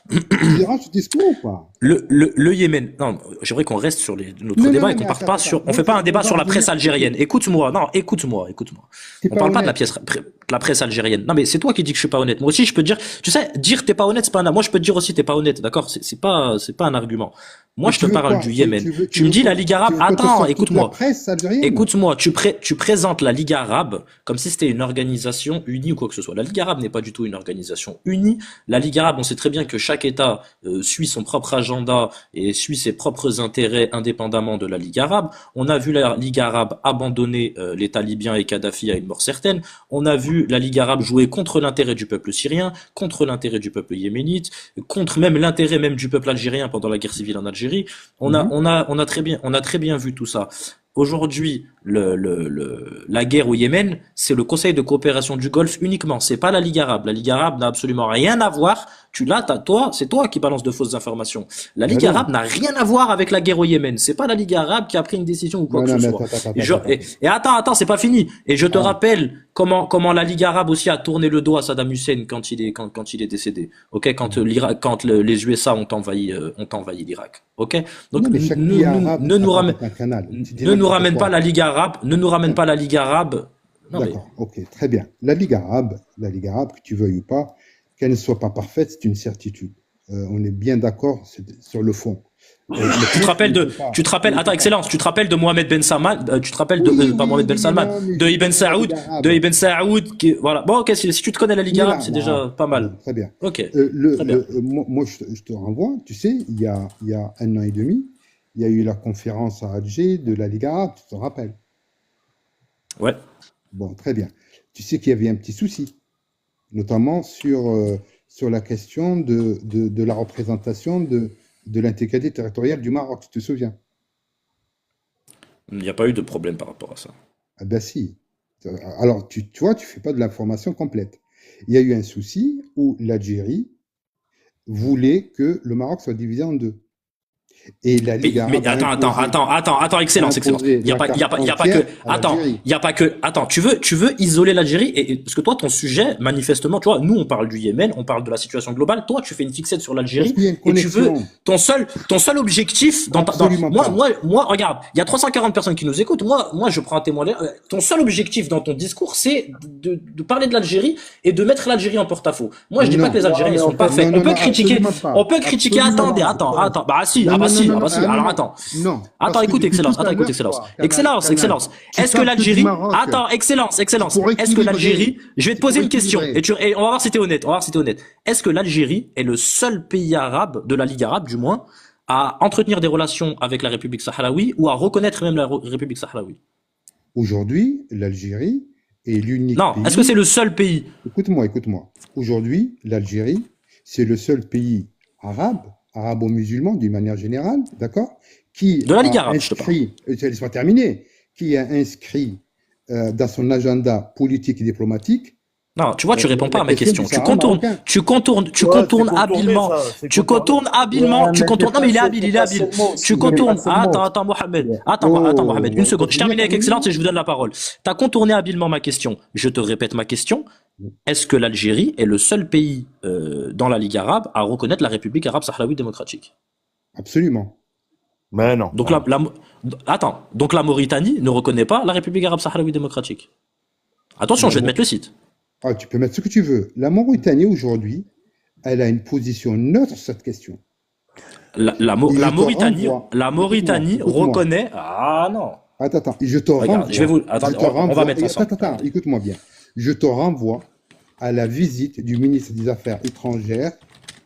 Tu diras ce discours ou pas? Le Yémen, non, j'aimerais qu'on reste sur notre Non, non, débat non, et qu'on mais parte attends, pas attends. sur, on Moi, fait pas un on débat va sur la revenir. presse algérienne. Écoute-moi, non, écoute-moi, écoute-moi. T'es On pas parle pas de honnête. la presse algérienne. Non, mais c'est toi qui dis que je suis pas honnête. Moi aussi, je peux te dire, tu sais, dire t'es pas honnête, c'est pas moi, je peux te dire aussi t'es pas honnête, d'accord? C'est pas un argument. Moi, Mais je te tu veux parle quoi? du Yémen. Tu Tu me veux dis quoi? la Ligue Tu arabe. veux qu'on te Attends, sorte toute la écoute-moi. presse algérienne? Écoute-moi, tu présentes la Ligue arabe comme si c'était une organisation unie ou quoi que ce soit. La Ligue arabe n'est pas du tout une organisation unie. La Ligue arabe, on sait très bien que chaque État suit son propre agenda et suit ses propres intérêts indépendamment de la Ligue arabe. On a vu la Ligue arabe abandonner l'État libyen et Kadhafi à une mort certaine. On a vu la Ligue arabe jouer contre l'intérêt du peuple syrien, contre l'intérêt du peuple yéménite, contre même l'intérêt même du peuple algérien pendant la guerre civile en Algérie. Mhm. On a très bien vu tout ça. Aujourd'hui, la guerre au Yémen, c'est le Conseil de coopération du Golfe uniquement. C'est pas la Ligue arabe. La Ligue arabe n'a absolument rien à voir. C'est toi qui balance de fausses informations. La Ben Ligue non. arabe n'a rien à voir avec la guerre au Yémen. C'est pas la Ligue arabe qui a pris une décision ou quoi Non, que non, ce mais soit. attends, attends, Et, attends, attends, attends. attends, c'est pas fini. Et je te Ah, rappelle comment la Ligue arabe aussi a tourné le dos à Saddam Hussein quand il est décédé. Ok, mhm. les USA ont envahi l'Irak. Ok, donc Non, mais chaque pays arabe, ne nous attends, ramène, attends, canal. Tu dis ne nous n'importe ramène pas quoi. la Ligue arabe, ne nous ramène Non. pas la Ligue arabe. Non mais, D'accord, ok, très bien. La Ligue arabe, que tu veuilles ou pas, qu'elle ne soit pas parfaite, c'est une certitude. On est bien d'accord sur le fond. Maintenant, tu te tu rappelles, ne peux attends, pas. Excellence, tu te rappelles de Mohamed Ben Salman, tu te rappelles de, Oui, pas oui, Mohamed Ben oui, Salman, non, mais je veux dire la Ligue De arabe. Ibn Saoud, voilà. Bon, ok, si tu te connais la Ligue Oui, arabe, là, c'est là, déjà pas bon, mal. très bien. Ok, très bien. Moi, je te renvoie, tu sais, il y a un an et demi, il y a eu la conférence à Alger de la Ligue arabe, tu te rappelles? Ouais. Bon, très bien. Tu sais qu'il y avait un petit souci, notamment sur la question de la représentation de l'intégrité territoriale du Maroc, tu te souviens? Il n'y a pas eu de problème par rapport à ça. Ah ben si. Alors, tu vois, tu fais pas de l'information complète. Il y a eu un souci où l'Algérie voulait que le Maroc soit divisé en deux. Et la Ligue Mais arabe attends, a excellence, excellence. imposé la carte Il y a pas que, entière à l'Algérie. il y a pas que, attends, tu veux isoler l'Algérie parce que toi, ton sujet, manifestement, tu vois, nous, on parle du Yémen, on parle de la situation globale. Toi, tu fais une fixette sur Parce l'Algérie qu'il y a une et tu veux, connexion. ton seul objectif Absolument pas. regarde, il y a 340 personnes qui nous écoutent. Moi, je prends un témoin. Ton seul objectif dans ton discours, c'est de parler de l'Algérie et de mettre l'Algérie en porte-à-faux. Moi, je dis pas que Non. les Ouais, Algériens, ils mais en sont fait, parfaits. Non, non, non, absolument On pas. peut critiquer, Absolument Excellence, pas. attends, excellence. bah si, Non, non, non, non, non, si, ah, non, alors non. attends. Non. Attends, Parce que écoute, depuis tout Excellence, à l'heure, Excellence. toi, canal, tu Est-ce que parles que du l'Algérie, Maroc Excellence, pour est-ce que équilibrer. l'Algérie, je vais te C'est pour poser une question, équilibrer. et on va voir si t'es honnête, Est-ce que l'Algérie est le seul pays arabe, de la Ligue arabe, du moins, à entretenir des relations avec la République sahraoui, ou à reconnaître même la République sahraoui? Aujourd'hui, l'Algérie est l'unique Non, est-ce que c'est pays. le seul pays Écoute-moi, écoute-moi. Aujourd'hui, l'Algérie, c'est le seul pays arabe, arabo-musulman d'une manière générale, d'accord, qui de la Ligue a arabe, je te parle? inscrit, laisse-moi terminer, qui a inscrit dans son agenda politique et diplomatique Non, tu vois, tu réponds pas la à ma question du question. Sahara marocain. Ouais, c'est contourné, ça. C'est contourné. Ouais, mais Non, mais t'es il est pas habile. seul mot Tu aussi. T'es pas contournes. seul mot. Mohamed. Ouais. Attends, Mohamed, une On seconde. Je continue à termine avec terminer? excellence et je vous donne la parole. T'as contourné habilement ma question. Je te répète ma question. Est-ce que l'Algérie est le seul pays dans la Ligue arabe à reconnaître la République arabe sahraoui démocratique? Absolument. Mais non, Donc mais non. donc la Mauritanie ne reconnaît pas la République arabe sahraoui démocratique. Attention, La je vais te Mau- mettre le site. Ah, tu peux mettre ce que tu veux. La Mauritanie, aujourd'hui, elle a une position neutre sur cette question. Et je te renvoie, La écoute-moi, Mauritanie écoute-moi. reconnaît. Ah non. Attends, attends, et je te Regarde, renvoie, je attendez, te on va renvoie, mettre et ça attends, ensemble. attends, attends, Regardez. écoute-moi bien. Je te renvoie à la visite du ministre des Affaires étrangères,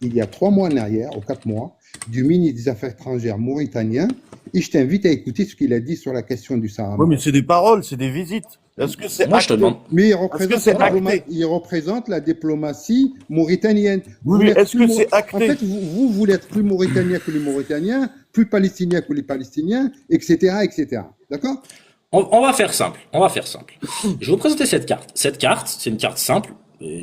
il y a 3 mois en arrière, ou 4 mois, du ministre des Affaires étrangères mauritanien, et je t'invite à écouter ce qu'il a dit sur la question du Sahara Oui, mais marocain. c'est des paroles, c'est des visites. Est-ce que c'est Moi, je te demande. acté? Mais Est-ce que c'est acté? il représente la diplomatie mauritanienne. Vous Oui, mais voulez être est-ce que c'est En acté? fait, vous voulez être plus mauritanien que les Mauritaniens, plus palestinien que les Palestiniens, etc., etc. D'accord? On va faire simple. On va faire simple. Je vais vous présenter cette carte. Cette carte, c'est une carte simple,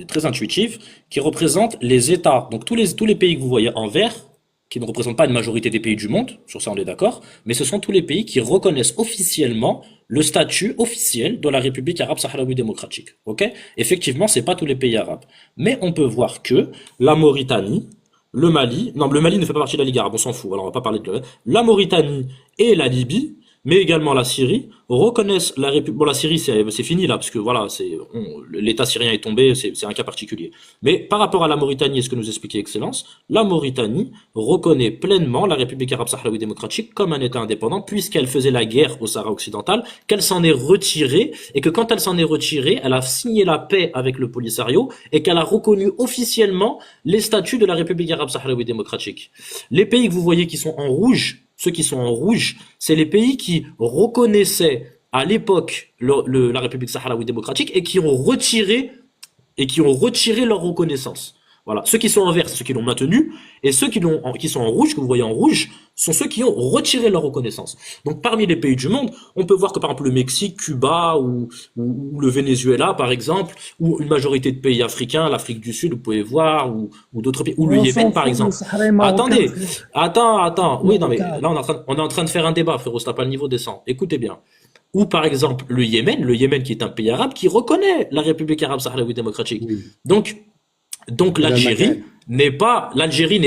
très intuitive, qui représente les États. Donc tous les pays que vous voyez en vert, qui ne représentent pas une majorité des pays du monde, sur ça on est d'accord, mais ce sont tous les pays qui reconnaissent officiellement le statut officiel de la République arabe sahraoui démocratique. Ok? Effectivement, c'est pas tous les pays arabes. Mais on peut voir que la Mauritanie, le Mali, non, le Mali ne fait pas partie de la Ligue arabe, on s'en fout, alors on va pas parler de la Mauritanie et la Libye, mais également la Syrie, reconnaissent la République. Bon, la Syrie, c'est fini là, parce que voilà, l'État syrien est tombé, c'est un cas particulier. Mais par rapport à la Mauritanie, et ce que nous expliquait Excellence, la Mauritanie reconnaît pleinement la République arabe sahraoui démocratique comme un État indépendant, puisqu'elle faisait la guerre au Sahara occidental, qu'elle s'en est retirée, et que quand elle s'en est retirée, elle a signé la paix avec le Polisario, et qu'elle a reconnu officiellement les statuts de la République arabe sahraoui démocratique. Les pays que vous voyez qui sont en rouge, ceux qui sont en rouge, c'est les pays qui reconnaissaient à l'époque la République sahraoui démocratique et qui ont retiré leur reconnaissance. Voilà. Ceux qui sont en vert, c'est ceux qui l'ont maintenu, et ceux qui sont en rouge, que vous voyez en rouge, sont ceux qui ont retiré leur reconnaissance. Donc, parmi les pays du monde, on peut voir que, par exemple, le Mexique, Cuba, ou le Venezuela, par exemple, ou une majorité de pays africains, l'Afrique du Sud, vous pouvez voir, ou d'autres pays, ou le Yémen, par exemple. Attendez, attends. Oui, non, mais là, on est en train de faire un débat, frérot, c'est pas le niveau décent. Écoutez bien. Ou, par exemple, le Yémen qui est un pays arabe, qui reconnaît la République arabe sahraoui démocratique. Oui. Donc l'Algérie n'est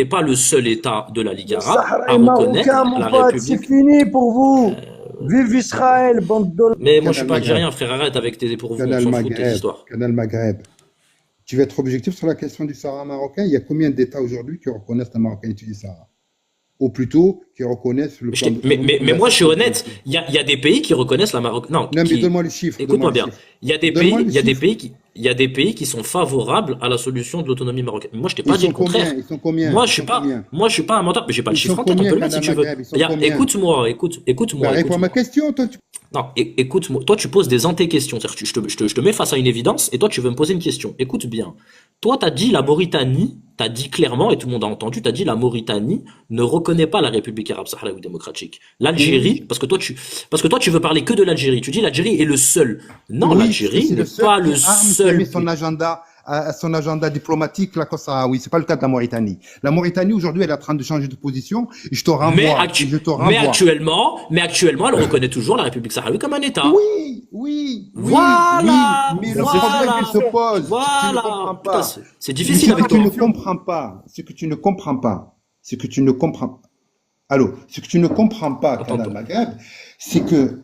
pas le seul État de la Ligue Le arabe Sahara à est reconnaître marocain, mon la pote, c'est République. fini pour vous. Vive Israël, bande de... Mais moi je suis pas Canal Maghreb, algérien, frère, arrête avec tes pour vous, on Canal s'en fout de tes Maghreb, histoires. Canal Maghreb. Tu vas être objectif sur la question du Sahara marocain. Il y a combien d'États aujourd'hui qui reconnaissent la marocanité du Sahara? Ou plutôt, qui reconnaissent le plan d'autonomie Mais moi je suis honnête, souverainité. il y a des pays qui reconnaissent la Maroc. Non, Non, mais donne-moi les chiffres. écoute-moi Donne-moi les bien. chiffres. Il y a des Donne-moi pays, les il y a des chiffres. pays il y a des pays qui sont favorables à la solution de l'autonomie marocaine. Moi je t'ai Ils pas dit sont le contraire. combien? Ils sont combien? Moi Ils je suis sont pas, combien? moi je suis pas un menteur, mais j'ai pas le Ils sont chiffre en tête, on combien, peut le mettre si Canal tu veux. Maghreb? Ils sont combien? Écoute-moi, Ben, réponds à ma écoute-moi. question, toi. Non, écoute-moi, toi tu poses des anté-questions, c'est-à-dire que je te mets face à une évidence et toi tu veux me poser une question. Écoute bien. Toi t'as dit la Mauritanie, t'as dit clairement et tout le monde a entendu, t'as dit la Mauritanie ne reconnaît pas la République arabe sahraoui démocratique. L'Algérie, Oui. parce que toi tu veux parler que de l'Algérie. Tu dis l'Algérie est le seul. Non, Oui, l'Algérie c'est le n'est seul pas qui le arme, qui a seul mis son agenda diplomatique là, comme ça. Oui, c'est pas le cas de la Mauritanie. La Mauritanie aujourd'hui, elle est en train de changer de position. Et je te renvoie. Et je te renvoie. mais actuellement, elle reconnaît toujours la République sahraoui comme un État. Oui. Voilà, Mais le problème qui se pose, c'est que tu ne voilà. comprends Putain, pas. c'est Mais difficile ce avec que tu toi. ne comprends pas, ce que tu ne comprends pas, ce que tu ne comprends Allô, ce que tu ne comprends pas, Canal Attends-toi. Maghreb, c'est que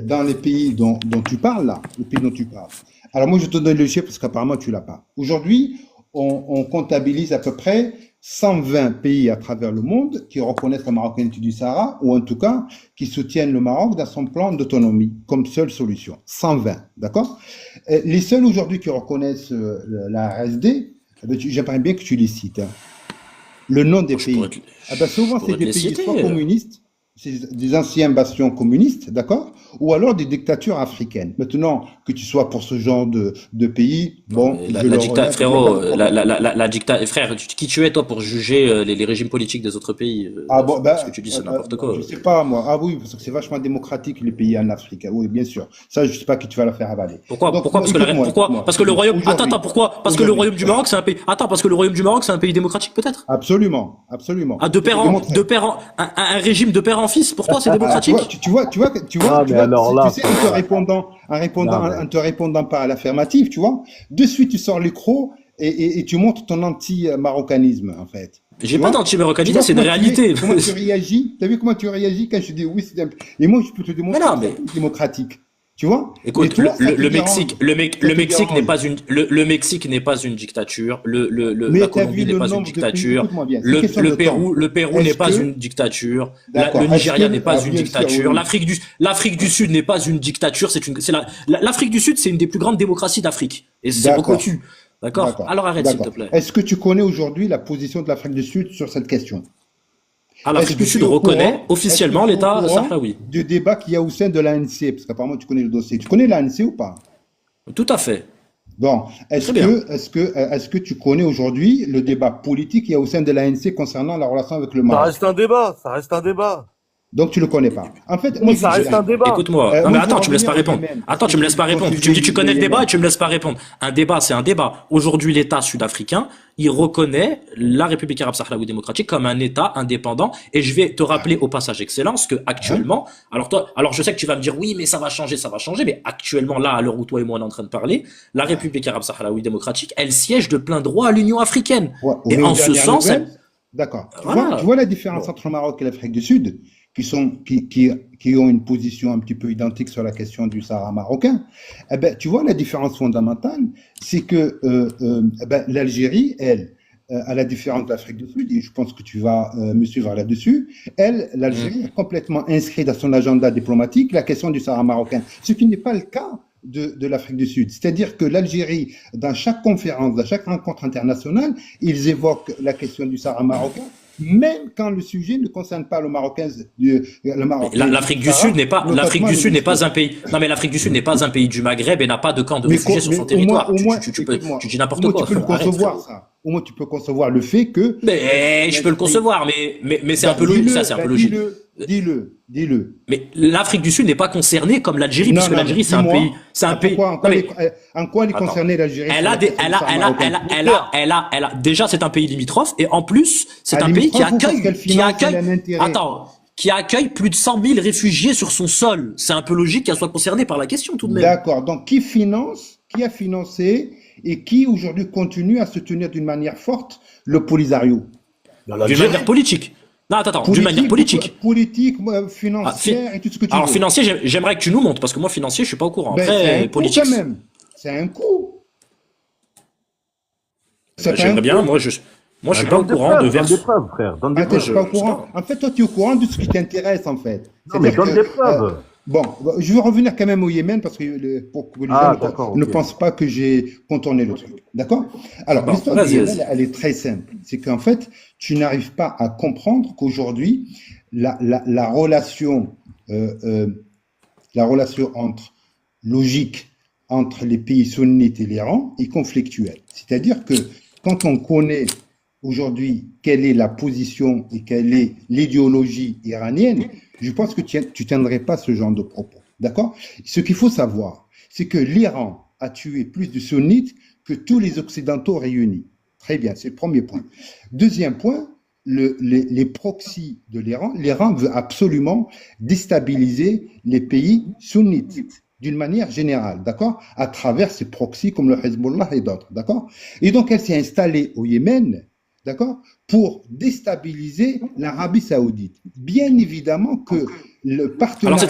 dans les pays dont tu parles là, les pays dont tu parles. Alors moi je te donne le chiffre parce qu'apparemment tu l'as pas. Aujourd'hui, on comptabilise à peu près 120 pays à travers le monde qui reconnaissent la marocanité du Sahara, ou en tout cas qui soutiennent le Maroc dans son plan d'autonomie comme seule solution. 120, d'accord? Les seuls aujourd'hui qui reconnaissent la RSD, j'aimerais bien que tu les cites, hein. Le nom des Moi, pays. Ah ben souvent, c'est pourrais te des les pays citer. soit communistes, c'est des anciens bastions communistes, d'accord? Ou alors des dictatures africaines. Maintenant, que tu sois pour ce genre de pays, bon, Mais je le relève, il n'y a pas de frérot, problème. frère, qui tu es toi pour juger les régimes politiques des autres pays? Ah bon, ben, Ce que tu dis, c'est n'importe quoi. je sais pas, moi. Ah oui, parce que c'est vachement démocratique, les pays en Afrique. Oui, bien sûr. Ça, je sais pas qui tu vas la faire avaler. Pourquoi? Donc, Pourquoi? moi, Pourquoi? écoute-moi. Parce que le royaume. Aujourd'hui, Attends, pourquoi? Parce que le aujourd'hui. royaume du Maroc, c'est un pays. Attends, parce que le royaume du Maroc, c'est un pays démocratique, peut-être? Absolument. Ah, Je vais te démontrer. un régime de père en fils, pour toi, c'est Ah, démocratique? Ah, mais alors là, tu sais, en te répondant pas à l'affirmative, tu vois, de suite tu sors l'écrou et tu montres ton anti-marocanisme, en fait. J'ai Tu pas vois? Tu d'anti-marocanité, vois c'est une comment réalité. comment tu réagis? T'as vu comment tu réagis quand je dis oui, et moi, je peux te démontrer non, que mais- c'est démocratique. Tu vois? Mais Écoute, toi, ça te le dérange. Mexique, Ça te Mexique n'est dérange. pas le Mexique n'est pas une dictature. Mais La t'as Colombie vu n'est le pas une nombre de pays? dictature. Écoute-moi bien, c'est question de temps. Le Pérou Est-ce n'est pas que- une dictature. D'accord. Le Est-ce Nigeria que- n'est pas une bien sûr, dictature. oui. L'Afrique du Sud n'est pas une dictature. L'Afrique du Sud, c'est une des plus grandes démocraties d'Afrique. Et c'est D'accord. reconnu. D'accord? Alors arrête, s'il te D'accord. plaît. Est-ce que tu connais aujourd'hui la position de l'Afrique du Sud sur cette question? L'Afrique du Sud reconnaît officiellement l'État sahraoui. Du débat qu'il y a au sein de l'ANC, parce qu'apparemment tu connais le dossier. Tu connais l'ANC ou pas? Tout à fait. Bon, est-ce Très bien. que tu connais aujourd'hui le débat politique qu'il y a au sein de l'ANC concernant la relation avec le ça Maroc? reste un débat, ça reste un débat. Donc tu le connais pas. En fait, Oui, ça reste un débat. Écoute-moi. Euh, Non, mais moi, je attends, vais tu me laisses pas revenir au répondre. Yémen. Attends, tu me laisses pas répondre. Tu me dis, tu connais le débat et tu me laisses pas répondre. Un débat, c'est un débat. Aujourd'hui, l'État sud-africain, il reconnaît la République arabe sahraoui démocratique comme un État indépendant. Et je vais te rappeler au passage excellence que actuellement, alors je sais que tu vas me dire, oui, mais ça va changer, mais actuellement, là, à l'heure où toi et moi on est en train de parler, la République arabe sahraoui démocratique, elle siège de plein droit à l'Union africaine. Ouais, Et aux en ce dernières sens, nouvelles, D'accord. Voilà. Tu vois la différence Bon. entre le Maroc et l'Afrique du Sud, qui ont une position un petit peu identique sur la question du Sahara marocain. Eh ben, tu vois la différence fondamentale, c'est que eh ben, l'Algérie, elle, à la différence de l'Afrique du Sud, et je pense que tu vas me suivre là-dessus, elle, l'Algérie, a complètement inscrit dans son agenda diplomatique la question du Sahara marocain, ce qui n'est pas le cas de l'Afrique du Sud. C'est-à-dire que l'Algérie, dans chaque conférence, dans chaque rencontre internationale, ils évoquent la question du Sahara marocain, même quand le sujet ne concerne pas le Marocain, L'Afrique du Sud n'est pas, l'Afrique du Sud n'est pas un pays. Non, mais l'Afrique du Sud n'est pas un pays du Maghreb et n'a pas de camp de réfugiés sur son territoire. Tu dis n'importe quoi. Tu peux le concevoir, ça. Au moins, tu peux concevoir le fait que. Mais je peux le concevoir, mais c'est un peu logique, ça, c'est un peu logique. Dis-le. Mais l'Afrique du Sud n'est pas concernée comme l'Algérie, puisque l'Algérie, c'est un pays. C'est un pays. En quoi elle est concernée, l'Algérie? Déjà, c'est un pays limitrophe, et en plus, c'est un pays qui accueille plus de 100 000 réfugiés sur son sol. C'est un peu logique qu'elle soit concernée par la question, tout de même. D'accord. Donc, qui a financé et qui aujourd'hui continue à soutenir d'une manière forte le Polisario? D'une manière politique. Non, attends, d'une manière politique. Politique, financière et tout ce que tu veux. Alors, financier, j'aimerais que tu nous montres, parce que moi, financier, je suis pas au courant. Après, politique. Quand même. C'est un coup. J'aimerais bien, moi, je suis pas au courant de Donne des preuves, frère. Donne des preuves. Pas au courant. En fait, toi, tu es au courant de ce qui t'intéresse, en fait. Non, mais donne des preuves. Bon, je vais revenir quand même au Yémen parce que pour que les gens ne pensent pas que j'ai contourné le truc. D'accord? Alors, l'histoire du Yémen, elle est très simple. C'est qu'en fait, tu n'arrives pas à comprendre qu'aujourd'hui, la relation logique entre les pays sunnites et l'Iran est conflictuelle. C'est-à-dire que quand on connaît aujourd'hui quelle est la position et quelle est l'idéologie iranienne, je pense que tu ne tiendrais pas ce genre de propos. D'accord? Ce qu'il faut savoir, c'est que l'Iran a tué plus de sunnites que tous les Occidentaux réunis. Très bien, c'est le premier point. Deuxième point, les proxys de l'Iran. L'Iran veut absolument déstabiliser les pays sunnites d'une manière générale, d'accord? À travers ses proxys comme le Hezbollah et d'autres, d'accord? Et donc, elle s'est installée au Yémen, d'accord, pour déstabiliser l'Arabie Saoudite. Bien évidemment que le partenariat. Alors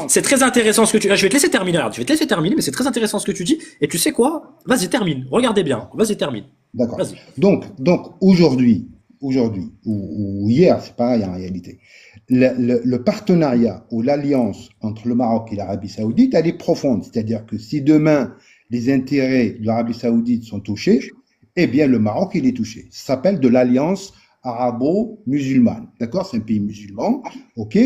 c'est très intéressant ce que tu. Je vais te laisser terminer. Je vais te laisser terminer, mais c'est très intéressant ce que tu dis. Et tu sais quoi? Vas-y, termine. Regardez bien. Vas-y, termine. D'accord. Donc aujourd'hui ou hier, c'est pareil en réalité. Le partenariat ou l'alliance entre le Maroc et l'Arabie Saoudite, elle est profonde. C'est-à-dire que si demain les intérêts de l'Arabie Saoudite sont touchés, eh bien, le Maroc, il est touché. Ça s'appelle de l'alliance arabo-musulmane. D'accord? C'est un pays musulman. OK?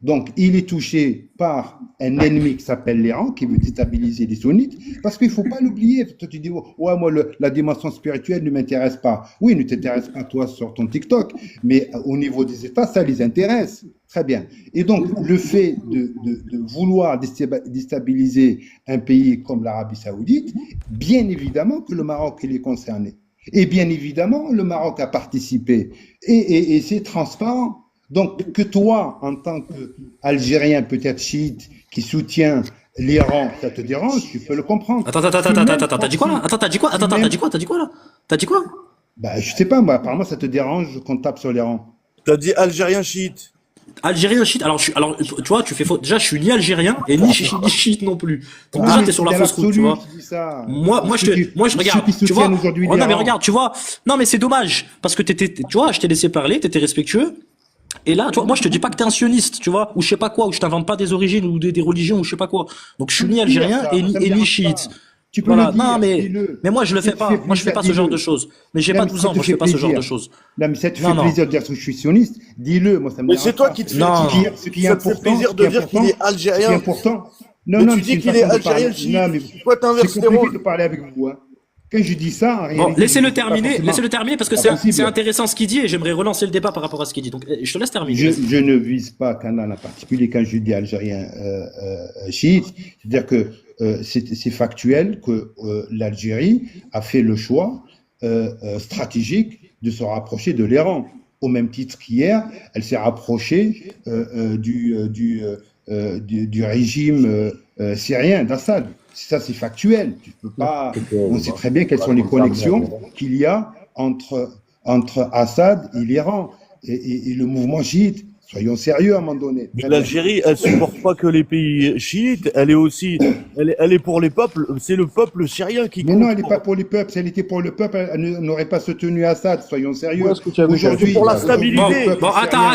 Donc, il est touché par un ennemi qui s'appelle l'Iran, qui veut déstabiliser les sunnites. Parce qu'il ne faut pas l'oublier. Toi, tu dis, ouais, moi, la dimension spirituelle ne m'intéresse pas. Oui, ne t'intéresse pas, toi, sur ton TikTok. Mais au niveau des États, ça les intéresse. Très bien. Et donc, le fait de vouloir déstabiliser un pays comme l'Arabie Saoudite, bien évidemment que le Maroc, il est concerné. Et bien évidemment, le Maroc a participé. Et c'est transparent. Donc, que toi, en tant qu'Algérien, peut-être chiite, qui soutient l'Iran, ça te dérange, tu peux le comprendre. Attends, t'as dit quoi là? T'as dit quoi là? Bah, je sais pas, moi, apparemment, ça te dérange qu'on tape sur l'Iran. T'as dit Algérien chiite. Algérien chiite. Alors, tu vois, tu fais faute. Déjà, je suis ni algérien et ni chiite non plus. Donc déjà, t'es sur la fausse route, tu vois. Moi, je regarde. Tu vois. Oh, non, mais regarde, tu vois. Non, mais c'est dommage parce que tu vois, je t'ai laissé parler, t'étais respectueux. Et là, tu vois, moi, je te dis pas que t'es un sioniste, tu vois, ou je sais pas quoi, ou je t'invente pas des origines ou des religions ou je sais pas quoi. Donc, je suis ni algérien et ni chiite. Tu peux le dire, non, mais moi, je le fais pas. Moi, je fais pas ce genre de choses. Mais j'ai pas 12 ans, moi, je fais pas ce genre de choses. Non, mais ça te fait plaisir de dire que je suis sioniste. Dis-le, moi, ça me dérange. Mais c'est toi qui te fait plaisir de dire qu'il est algérien. C'est important. Non, tu dis qu'il est algérien, toi, t'inverses les rôles. C'est compliqué de parler avec vous, hein. Quand je dis ça, en réalité. Bon, laissez-le terminer parce que c'est intéressant ce qu'il dit et j'aimerais relancer le débat par rapport à ce qu'il dit. Donc, je te laisse terminer. Je ne vise pas Canal en particulier quand je dis algérien chiite. C'est-à-dire que c'est factuel que l'Algérie a fait le choix stratégique de se rapprocher de l'Iran. Au même titre qu'hier, elle s'est rapprochée du régime syrien d'Assad. Ça, c'est factuel. Tu peux pas. On sait très bien quelles sont les connexions qu'il y a entre entre Assad et l'Iran et le mouvement chiite. Soyons sérieux à un moment donné. Mais l'Algérie, elle supporte pas que les pays chiites, elle est aussi, elle est pour les peuples, c'est le peuple syrien qui Mais compte. non, elle n'est pas pour les peuples. Si elle était pour le peuple, elle n'aurait pas soutenu Assad. Soyons sérieux. Est-ce que tu as vu Aujourd'hui, pour la aujourd'hui, stabilité. le peuple Bon, syrien-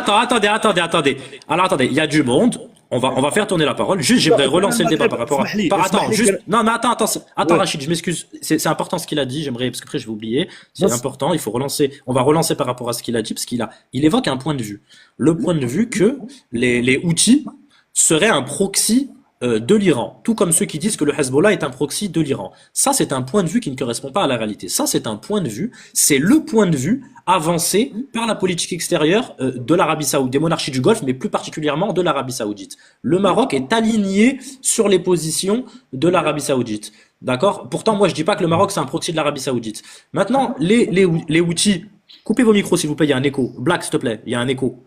attendez. Alors, attendez, il y a du monde. On va faire tourner la parole. Juste, j'aimerais relancer le débat par rapport à. Attends, juste. Non, mais attends, Ouais. Rachid, je m'excuse. C'est important ce qu'il a dit. J'aimerais, parce que après, je vais oublier. C'est important. Il faut relancer. On va relancer par rapport à ce qu'il a dit, parce il évoque un point de vue. Le point de vue que les Houthis seraient un proxy de l'Iran, tout comme ceux qui disent que le Hezbollah est un proxy de l'Iran. Ça, c'est un point de vue qui ne correspond pas à la réalité. Ça, c'est un point de vue, c'est le point de vue avancé par la politique extérieure de l'Arabie Saoudite, des monarchies du Golfe, mais plus particulièrement de l'Arabie Saoudite. Le Maroc est aligné sur les positions de l'Arabie Saoudite. D'accord? Pourtant, moi, je dis pas que le Maroc, c'est un proxy de l'Arabie Saoudite. Maintenant, les Houthis, coupez vos micros, s'il vous plaît, il y a un écho. Black, s'il te plaît, il y a un écho.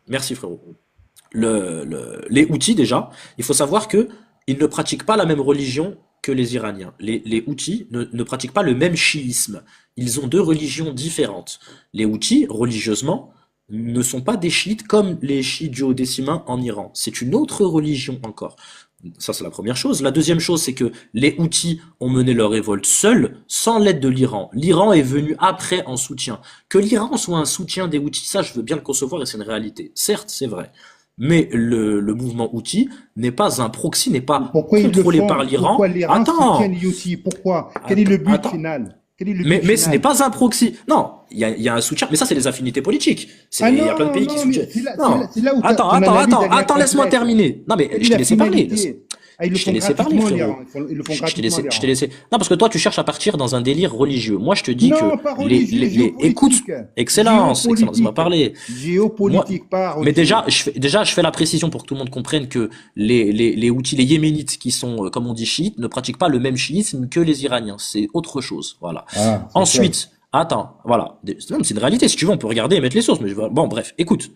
Merci, frérot. Les Houthis, déjà, il faut savoir que ils ne pratiquent pas la même religion que les Iraniens. Les Houthis ne pratiquent pas le même chiisme. Ils ont deux religions différentes. Les Houthis, religieusement, ne sont pas des chiites comme les chiites duodécimains en Iran. C'est une autre religion encore. Ça, c'est la première chose. La deuxième chose, c'est que les Houthis ont mené leur révolte seuls, sans l'aide de l'Iran. L'Iran est venu après en soutien. Que l'Iran soit un soutien des Houthis, ça, je veux bien le concevoir et c'est une réalité. Certes, c'est vrai. Mais le mouvement Houthi n'est pas un proxy, n'est pas Pourquoi ils le contrôlé font? par l'Iran. Pourquoi l'Iran Attends, soutient les Houthis? Pourquoi? Quel est le but attends. final? Quel est le but Mais ce final? n'est pas un proxy. Non, il y a un soutien, mais ça, c'est les affinités politiques. Ah Il y non, a plein de pays non, qui mais soutiennent. c'est Non. là où Attends, ton analyse, elle est laisse-moi incomplète. terminer. Non, mais Quelle est je t'ai la laissé parler. finalité? Ah, ils le Je t'ai font laissé parler, gratuitement, frérot. l'Iran. Ils le font Je t'ai gratuitement, laissé, l'Iran. je t'ai laissé. Non, parce que toi, tu cherches à partir dans un délire religieux. Moi, je te dis Non, que pas religieux, écoute, géopolitique. excellence, laisse-moi parler. Géopolitique, pas Mais religieux. je fais la précision pour que tout le monde comprenne que les Houthis, les Yéménites, qui sont, comme on dit, chiites, ne pratiquent pas le même chiisme que les Iraniens. C'est autre chose. Voilà. Ah, c'est Ensuite, attends, voilà. C'est une réalité. Si tu veux, on peut regarder et mettre les sources. Mais bon, bref, écoute.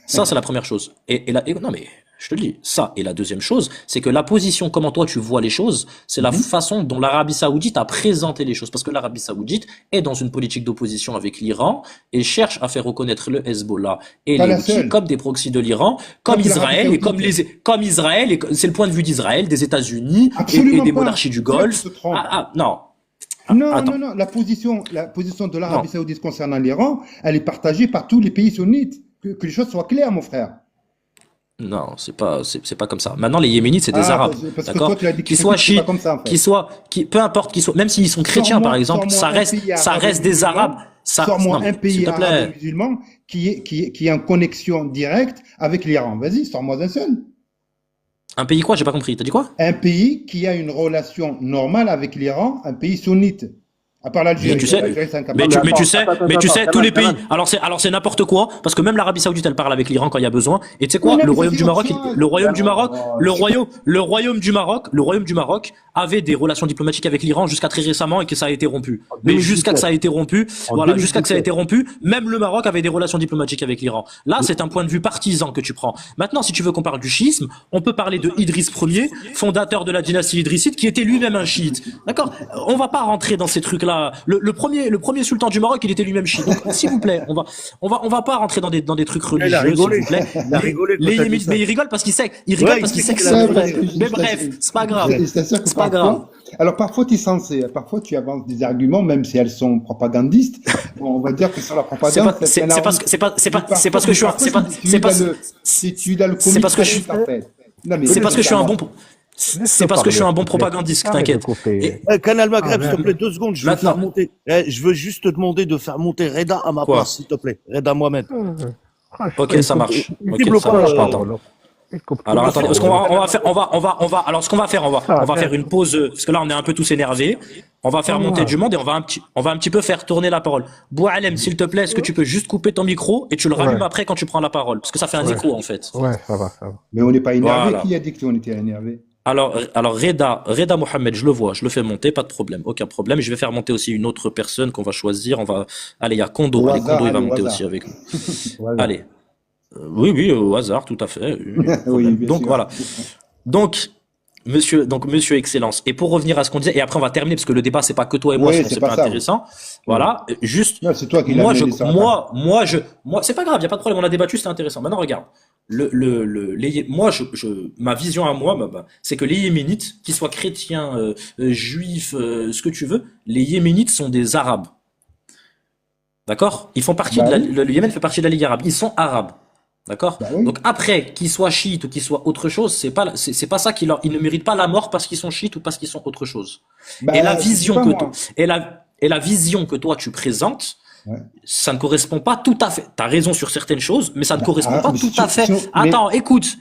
Ça, c'est la première chose. Non, mais je te le dis. Ça. Et la deuxième chose, c'est que la position, comment toi tu vois les choses, c'est la façon dont l'Arabie Saoudite a présenté les choses. Parce que l'Arabie Saoudite est dans une politique d'opposition avec l'Iran et cherche à faire reconnaître le Hezbollah et Pas les la Houthis seule. comme des proxys de l'Iran, comme Comme l'Arabie Israël et Saoudite. comme Israël, et c'est le point de vue d'Israël, des États-Unis et Absolument des pas. monarchies du C'est là que Golfe. tu te trompes. Non. Non, Attends. non, non. La position de l'Arabie Non. Saoudite concernant l'Iran, elle est partagée par tous les pays sunnites. Que les choses soient claires, mon frère. Non, c'est pas comme ça. Maintenant, les Yéménites, c'est des Arabes, parce que d'accord? toi, tu as dit Qu'ils que soient c'est pas chiites, comme ça, en fait. peu importe qu'ils soient, même s'ils sont chrétiens, Sors-moi- par exemple, sors-moi ça un reste, pays ça arabe reste des musulman. Arabes. Sors-moi non, un pays s'il te plaît. arabe musulman qui est en connexion directe avec l'Iran. Vas-y, sors-moi un seul. Un pays quoi? J'ai pas compris. T'as dit quoi? Un pays qui a une relation normale avec l'Iran, un pays sunnite. À part l'Algérie. Mais tu sais, L'Algérie, c'est un cas mais tu particulier. sais, tous les pays. Kamal. Alors c'est n'importe quoi, parce que même l'Arabie Saoudite, elle parle avec l'Iran quand il y a besoin. Et tu sais quoi? Oui, non, Le mais royaume c'est du Maroc, optional. le royaume du Maroc avait des relations diplomatiques avec l'Iran jusqu'à très récemment et que ça a été rompu. Mais 2017. jusqu'à que ça a été rompu, En voilà, jusqu'à que ça a 2017. été rompu, même le Maroc avait des relations diplomatiques avec l'Iran. Là, c'est un point de vue partisan que tu prends. Maintenant, si tu veux qu'on parle du chiisme, on peut parler de Idriss Ier, fondateur de la dynastie idrisside, qui était lui-même un chiite. D'accord? On va pas rentrer dans ces trucs-là. Le premier sultan du Maroc, il était lui-même chiite. Donc, s'il vous plaît, on va pas rentrer dans des trucs Il a religieux, s'il rigolé. vous plaît. Il a rigolé quand Les t'as dit Yéménites, ça. mais il rigole parce qu'il sait, Ouais, parce qu'il sait que il c'est a vrai. rigolé. Mais bref, c'est pas grave. C'est-à-dire que C'est pas parfois- grave. Alors parfois tu es censé, parfois tu avances des arguments, même si elles sont propagandistes. Bon, on va dire que sur la propagande, C'est parce que je suis un, c'est parce que je suis- c'est parce que je suis un bon, c'est parce que je suis un bon propagandiste, t'inquiète. Canal Maghreb, s'il te plaît, 2 secondes, je veux Maintenant. faire monter. Je veux juste te demander de faire monter Reda à ma Quoi place, s'il te plaît. Reda Mohamed. Ok, ça marche. Ok, Cible ça pas, marche, j'entends. Alors attendez, parce qu'on alors ce qu'on va faire, on va faire une pause, parce que là on est un peu tous énervés. On va faire monter du monde et on va un petit peu faire tourner la parole. Boualem, s'il te plaît, est-ce que tu peux juste couper ton micro et tu le rallumes après quand tu prends la parole, parce que ça fait un écho en fait. Ouais, ça va. Mais on n'est pas énervé. Voilà. Qui a dit qu'on était énervé? Alors Reda Mohamed, je le vois, je le fais monter, pas de problème, aucun problème. Je vais faire monter aussi une autre personne qu'on va choisir. Allez, il y a Kondo, Au allez, hasard, Kondo, il va allez, au monter hasard. aussi avec nous. Voilà. Allez. Oui, au hasard, tout à fait. Oui, bien Donc sûr. voilà. Donc, Monsieur Excellence. Et pour revenir à ce qu'on disait, et après on va terminer parce que le débat c'est pas que toi et moi, Oui, sinon c'est c'est pas pas ça. intéressant. Voilà, juste Non, c'est toi qui l'as moi je amené ça. moi c'est pas grave, y a pas de problème, on a débattu, c'était intéressant. Maintenant regarde, moi ma vision à moi, c'est que les Yéménites, qu'ils soient chrétiens, juifs, ce que tu veux, les Yéménites sont des Arabes. D'accord? Ils font partie Bah de oui, le Yémen fait partie de la Ligue arabe. Ils sont arabes. D'accord? bah oui. Donc après, qu'ils soient chiites ou qu'ils soient autre chose, c'est pas ça ils ne méritent pas la mort parce qu'ils sont chiites ou parce qu'ils sont autre chose. Et la Bah, je sais vision pas que moi. et la vision que toi tu présentes, Ouais. ça ne correspond pas tout à fait. T'as raison sur certaines choses, mais ça ne correspond pas Mais tout à fait. mais Attends, écoute.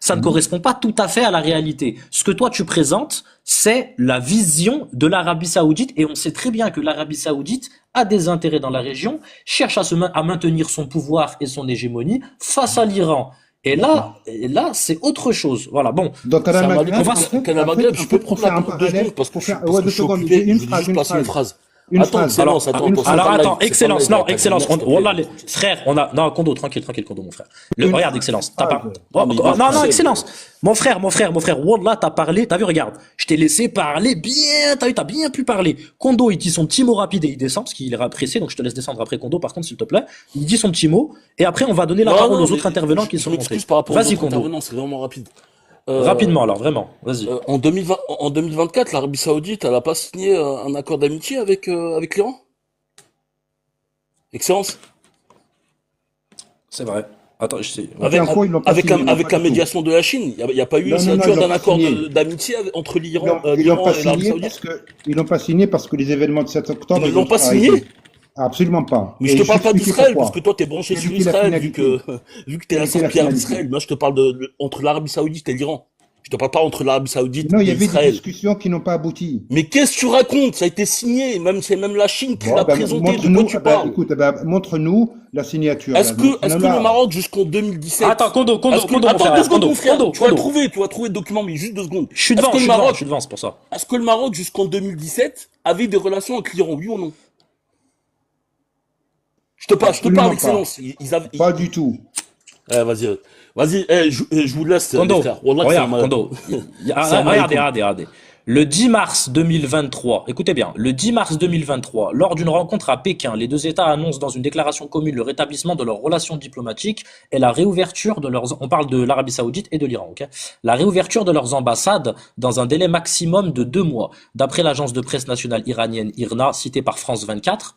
Ça ne correspond pas tout à fait à la réalité. Ce que toi tu présentes, c'est la vision de l'Arabie Saoudite, et on sait très bien que l'Arabie Saoudite a des intérêts dans la région, cherche à maintenir son pouvoir et son hégémonie face à l'Iran. d'accord. Et là, c'est autre chose. Voilà. Bon, Donc, C'est un Maghreb, on va. Canal Maghreb, je peux pour prendre faire la un parole 2 parallèle, secondes parce pour que faire, parce ouais, que deux je suis secondes, occupé, j'ai une je veux phrase, juste une passer une phrase, phrase. une Attends, phrase. Excellence, attends, Une attends, c'est phrase. Alors pas le live, attends, c'est pas le Excellence, live, non, t'as Excellence, s'il te plaît, voilà, tranquille. frère, non, Kondo, tranquille, Kondo, mon frère. Une Regarde, Excellence, t'as phrase. pas, Non, mais il va non, pousser, Excellence, mon frère, Wallah, t'as parlé, t'as vu, regarde, je t'ai laissé parler bien, t'as bien pu parler. Kondo, il dit son petit mot rapide et il descend, parce qu'il est pressé, donc je te laisse descendre après Kondo, par contre, s'il te plaît. Il dit son petit mot, et après, on va donner la Non, parole non, aux mais autres intervenants qui je sont m'excuse montés. par rapport aux Vas-y, autres Kondo. intervenants, c'est vraiment rapide. Rapidement, alors, vraiment, vas-y. En 2020, en 2024, l'Arabie Saoudite, elle a pas signé un accord d'amitié avec l'Iran? Excellence? C'est vrai. Attends, je sais, ouais. Avec, Tiens, quoi, ils l'ont pas signé, non, avec pas la du tout. médiation de la Chine, il y a pas eu une Non, non, non, signature ils l'ont d'un pas accord signé. d'amitié entre Ils l'ont pas l'Iran et l'Arabie signé parce Saoudite? que, ils l'ont pas signé parce que les événements de 7 octobre, Ils ils l'ont ont pas tout arrêté. signé? Absolument pas. Mais je Et te je parle pas t'expliquer d'Israël, parce que pourquoi. toi t'es branché Quelle sur était la Israël, finalité? vu que t'es Quelle un était la serpillère finalité? d'Israël. Moi, je te parle entre l'Arabie Saoudite et l'Iran. Je te parle pas entre l'Arabie Saoudite Non, il y et avait des Israël. discussions qui n'ont pas abouti. Mais qu'est-ce que tu racontes? Ça a été signé, c'est même la Chine qui Bon, l'a ben, présenté. De quoi montre-nous, tu parles? écoute, montre-nous la signature, là. Est-ce que le Montre-nous-la. Maroc, jusqu'en Attends, 2017, Kondo, mon attends deux frère, secondes, mon frère, Kondo. tu vas trouver le document, mais juste 2 secondes. Je suis Est-ce devant, que je le suis devant, je Maroc, suis devant, c'est pour ça. est-ce que le Maroc, jusqu'en 2017, avait des relations avec l'Iran, oui ou non? Je te parle, Absolument pas. Excellence. Ils avaient, Pas du tout. vas-y, je vous laisse, les Kondo, frères. Wallah que regarde, c'est un Kondo. Salam alaikum. Regardez. Le 10 mars 2023, écoutez bien, le 10 mars 2023, lors d'une rencontre à Pékin, les deux États annoncent dans une déclaration commune le rétablissement de leurs relations diplomatiques et la réouverture de leurs, on parle de l'Arabie Saoudite et de l'Iran, ok? La réouverture de leurs ambassades dans un délai maximum de 2 mois. D'après l'agence de presse nationale iranienne IRNA, citée par France 24,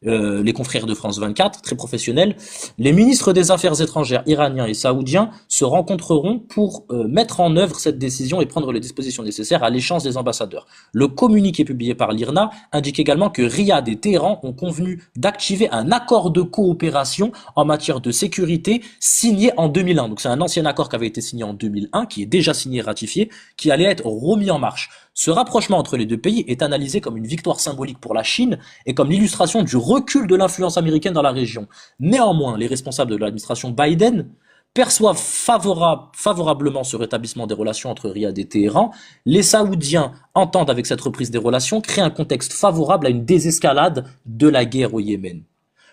les confrères de France 24, très professionnels, les ministres des Affaires étrangères iraniens et saoudiens se rencontreront pour mettre en œuvre cette décision et prendre les dispositions nécessaires à l'échange des ambassadeurs. Le communiqué publié par l'IRNA indique également que Riyad et Téhéran ont convenu d'activer un accord de coopération en matière de sécurité signé en 2001. Donc c'est un ancien accord qui avait été signé en 2001, qui est déjà signé et ratifié, qui allait être remis en marche. Ce rapprochement entre les deux pays est analysé comme une victoire symbolique pour la Chine et comme l'illustration du recul de l'influence américaine dans la région. Néanmoins, les responsables de l'administration Biden perçoivent favorablement ce rétablissement des relations entre Riyad et Téhéran. Les Saoudiens entendent avec cette reprise des relations créer un contexte favorable à une désescalade de la guerre au Yémen.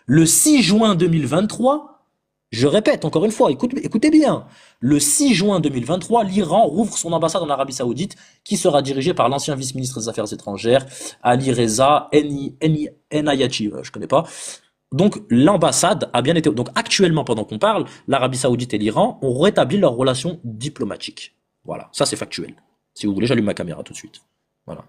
Le 6 juin 2023, je répète encore une fois, écoutez bien, le 6 juin 2023, l'Iran rouvre son ambassade en Arabie Saoudite qui sera dirigée par l'ancien vice-ministre des Affaires étrangères, Ali Reza Enayachi, je connais pas. Donc l'ambassade a bien été... Donc actuellement, pendant qu'on parle, l'Arabie Saoudite et l'Iran ont rétabli leurs relations diplomatiques. Voilà, ça c'est factuel. Si vous voulez, j'allume ma caméra tout de suite. Voilà.